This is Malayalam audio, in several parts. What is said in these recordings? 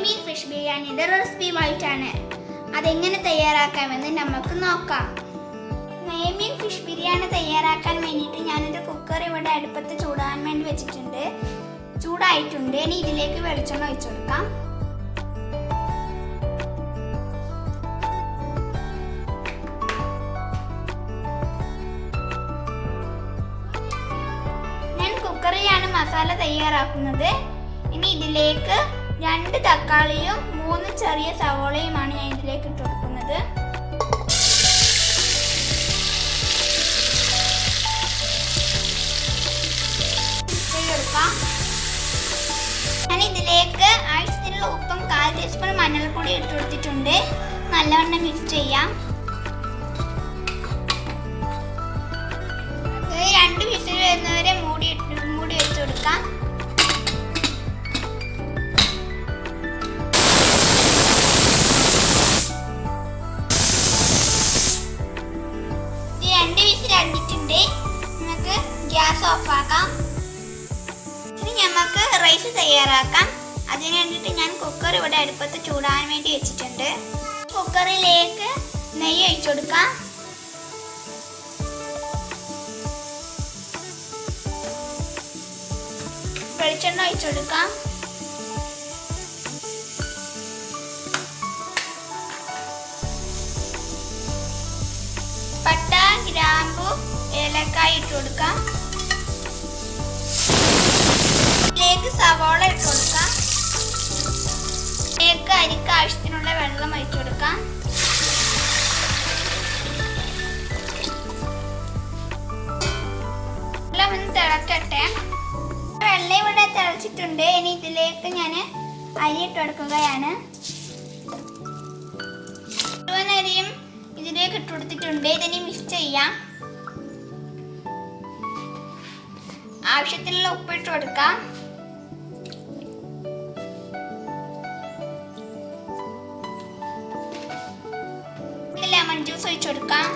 നെയ്മീൻ ഫിഷ് ബിരിയാണിയുടെ റെസിപ്പിയുമായിട്ടാണ്. അതെങ്ങനെ തയ്യാറാക്കാമെന്ന് നമുക്ക് നോക്കാം. നെയ്മീൻ ഫിഷ് ബിരിയാണി തയ്യാറാക്കാൻ വേണ്ടിയിട്ട് ഞാനൊരു കുക്കർ ഇവിടെ അടുപ്പത്ത് ചൂടാൻ വേണ്ടി വെച്ചിട്ടുണ്ട്. ചൂടായിട്ടുണ്ട്. ഇനി ഇതിലേക്ക് വെളിച്ചെണ്ണ ഒഴിച്ചു കൊടുക്കാം. ഞാൻ കുക്കറിലാണ് മസാല തയ്യാറാക്കുന്നത്. ഇനി ഇതിലേക്ക് 2 തക്കാളിയും 3 ചെറിയ സവോളയുമാണ് ഞാൻ ഇതിലേക്ക് ഇട്ട് കൊടുക്കുന്നത്. ഞാൻ ഇതിലേക്ക് ആവശ്യത്തിനുള്ള ഉപ്പും 1/4 ടീസ്പൂൺ മഞ്ഞൾപ്പൊടി ഇട്ട് കൊടുത്തിട്ടുണ്ട്. നല്ലവണ്ണം മിക്സ് ചെയ്യാം. 2 വിസിൽ വരുന്നവരെ മൂടി വെച്ച് കൊടുക്കാം. നമുക്ക് ഗ്യാസ് ഓഫ് ആക്കാം. ഇനി നമുക്ക് റൈസ് തയ്യാറാക്കാം. അതിന് വേണ്ടിയിട്ട് ഞാൻ കുക്കർ ഇവിടെ അടുപ്പത്ത് ചൂടാൻ വേണ്ടി വെച്ചിട്ടുണ്ട്. കുക്കറിലേക്ക് നെയ്യ് ഒഴിച്ചു കൊടുക്കാം. വെളിച്ചെണ്ണ ഒഴിച്ചു കൊടുക്കാം. പട്ട, ഗ്രാമ്പു, ഏലക്കായ ഇട്ട് കൊടുക്കാം. ഇതിലേക്ക് സവാള ഇട്ട് കൊടുക്കാം. ഇതിലേക്ക് അരിക്ക് ആവശ്യത്തിനുള്ള വെള്ളം ഒഴിച്ചു കൊടുക്കാം. വെള്ളം ഒന്ന് തിളക്കട്ടെ. വെള്ളം ഇവിടെ തിളച്ചിട്ടുണ്ട്. ഇനി ഇതിലേക്ക് ഞാൻ അരി ഇട്ട് കൊടുക്കുകയാണ്. മുഴുവൻ അരിയും ഇതിലേക്ക് ഇട്ട് കൊടുത്തിട്ടുണ്ട്. ഇതിനെ മിക്സ് ചെയ്യാം. ആവശ്യത്തിനുള്ള ഉപ്പ് ഇട്ട് കൊടുക്കാം. ലെമൺ ജ്യൂസ് ഒഴിച്ചു കൊടുക്കാം.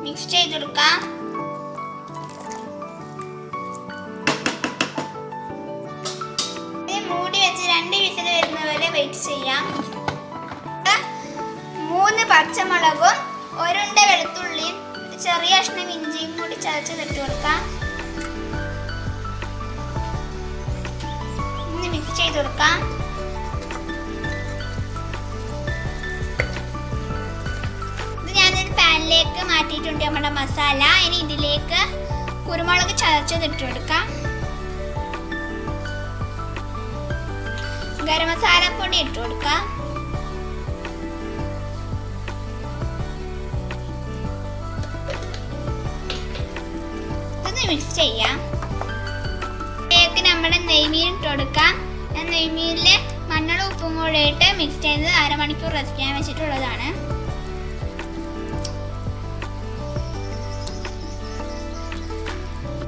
മിക്സ് ചെയ്ത് കൊടുക്കാം. മൂടി വെച്ച് 2 വിസിൽ വരുന്നവരെ വെയിറ്റ് ചെയ്യാം. 3 പച്ചമുളകും 1 ഉണ്ട വെളുത്തുള്ളിയും ചെറിയ കഷ്ണം ഇഞ്ചിയും കൂടി ചതച്ചിട്ട് കൊടുക്കാം. ഇനി മിക്സ് ചെയ്ത് കൊടുക്കാം. ഇത് ഞാനൊരു പാനിലേക്ക് മാറ്റിയിട്ടുണ്ട് നമ്മുടെ മസാല. ഇനി ഇതിലേക്ക് കുരുമുളക് ചതച്ചതിട്ട് കൊടുക്കാം. ഗരം മസാല പൊടി ഇട്ട് കൊടുക്കാം. മിക്സ് ചെയ്യാം. ഇതിലേക്ക് നമ്മുടെ നെയ്മീൻ ഇട്ട് കൊടുക്കാം. ഞാൻ നെയ്മീനിൽ മഞ്ഞളും ഉപ്പും കൂടെ ഇട്ട് മിക്സ് ചെയ്ത് 1/2 മണിക്കൂർ റെസ്റ്റ് ചെയ്യാൻ വെച്ചിട്ടുള്ളതാണ്.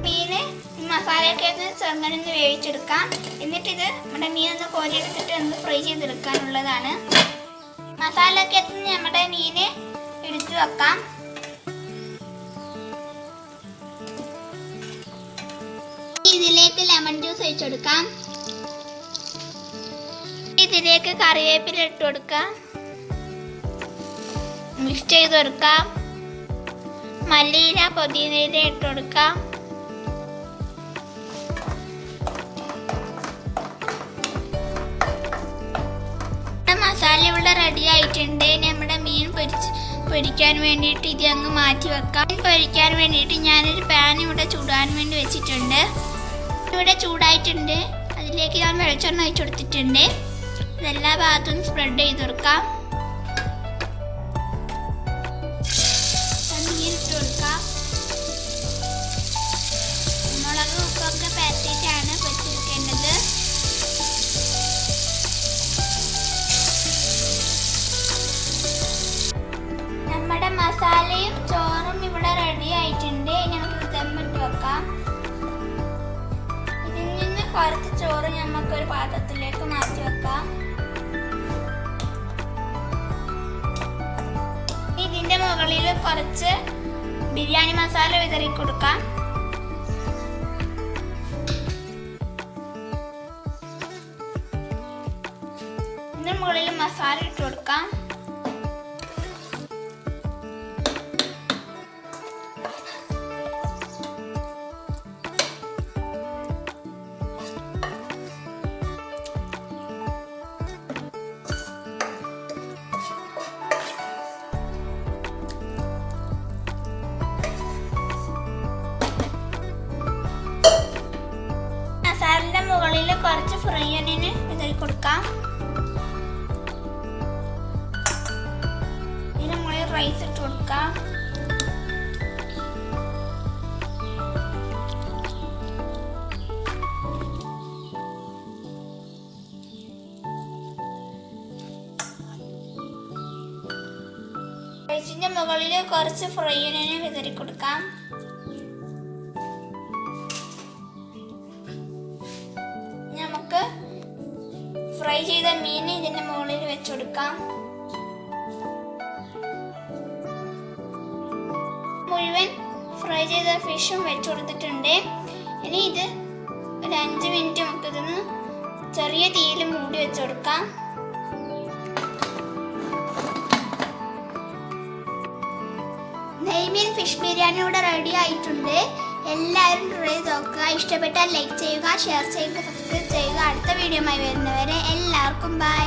മീന് മസാലയൊക്കെ ഒന്ന് ചെറുങ്ങനെ വേവിച്ചെടുക്കാം. എന്നിട്ട് ഇത് നമ്മുടെ മീൻ ഒന്ന് കോരിയെടുത്തിട്ട് ഒന്ന് ഫ്രൈ ചെയ്തെടുക്കാനുള്ളതാണ്. മസാലയൊക്കെ നമ്മുടെ മീന് എടുത്തു വെക്കാം. ഇതിലേക്ക് ലെമൺ ജ്യൂസ് ഒഴിച്ചു കൊടുക്കാം. ഇതിലേക്ക് കറിവേപ്പില ഇട്ട് കൊടുക്കാം. മിക്സ് ചെയ്ത് കൊടുക്കാം. മല്ലിയില, പുതിനയില ഇട്ട് കൊടുക്കാം. മസാല ഇവിടെ റെഡി ആയിട്ടുണ്ട്. നമ്മുടെ മീൻ പൊരിക്കാൻ വേണ്ടിയിട്ട് ഇത് അങ്ങ് മാറ്റി വെക്കാം. പൊരിക്കാൻ വേണ്ടിയിട്ട് ഞാനൊരു പാൻ ഇവിടെ ചൂടാൻ വേണ്ടി വെച്ചിട്ടുണ്ട്. ഇവിടെ ചൂടായിട്ടുണ്ട്. അതിലേക്ക് ഞാൻ വെളിച്ചെണ്ണ ഒഴിച്ചു കൊടുത്തിട്ടുണ്ട്. ഇതെല്ലാ ഭാഗത്തും സ്പ്രെഡ് ചെയ്ത് കൊടുക്കാം. മീൻ ഇട്ട് കൊടുക്കാം. മുളക് ഉപ്പൊക്കെ പരത്തിയിട്ടാണ് പൊരിച്ചെടുക്കേണ്ടത്. നമ്മുടെ മസാലയും ചോറും ഇവിടെ റെഡി ആയിട്ടുണ്ട്. നമുക്ക് ദമ്മിട്ട് വെക്കാം. കുറച്ച് ചോറ് നമുക്കൊരു പാത്രത്തിലേക്ക് മാറ്റി വെക്കാം. ഇതിന്റെ മുകളിൽ കുറച്ച് ബിരിയാണി മസാല വിതറി കൊടുക്കാം. ഇതിന് മുകളിൽ മസാല ഇട്ട് കൊടുക്കാം. മസാലയുടെ മുകളിൽ കുറച്ച് ഫ്രൈ ഓണിയൻ വിതറി കൊടുക്കാം. ഇതിന് മുകളിൽ റൈസ് ഇട്ട് കൊടുക്കാം. റൈസിന്റെ മുകളിൽ കുറച്ച് ഫ്രൈ ഓണിയൻ വിതറി കൊടുക്കാം. നമുക്ക് ഫ്രൈ ചെയ്ത മീൻ ഇതിന്റെ മുകളിൽ വെച്ച് കൊടുക്കാം. മുഴുവൻ ഫ്രൈ ചെയ്ത ഫിഷും വെച്ച് കൊടുത്തിട്ടുണ്ട്. ഇനി ഇത് ഒരു 5 മിനിറ്റ് നമുക്ക് ഇതൊന്ന് ചെറിയ തീയിൽ മൂടി വെച്ച് കൊടുക്കാം. നെയ്മീൻ ഫിഷ് ബിരിയാണി ഇവിടെ റെഡി ആയിട്ടുണ്ട്. എല്ലാവരും ട്രൈ ചെയ്ത് നോക്കുക. ഇഷ്ടപ്പെട്ടാൽ ലൈക്ക് ചെയ്യുക, ഷെയർ ചെയ്യുക, സബ്സ്ക്രൈബ് ചെയ്യുക. അടുത്ത വീഡിയോയുമായി വരുന്നവരെ എല്ലാവർക്കും ബൈ.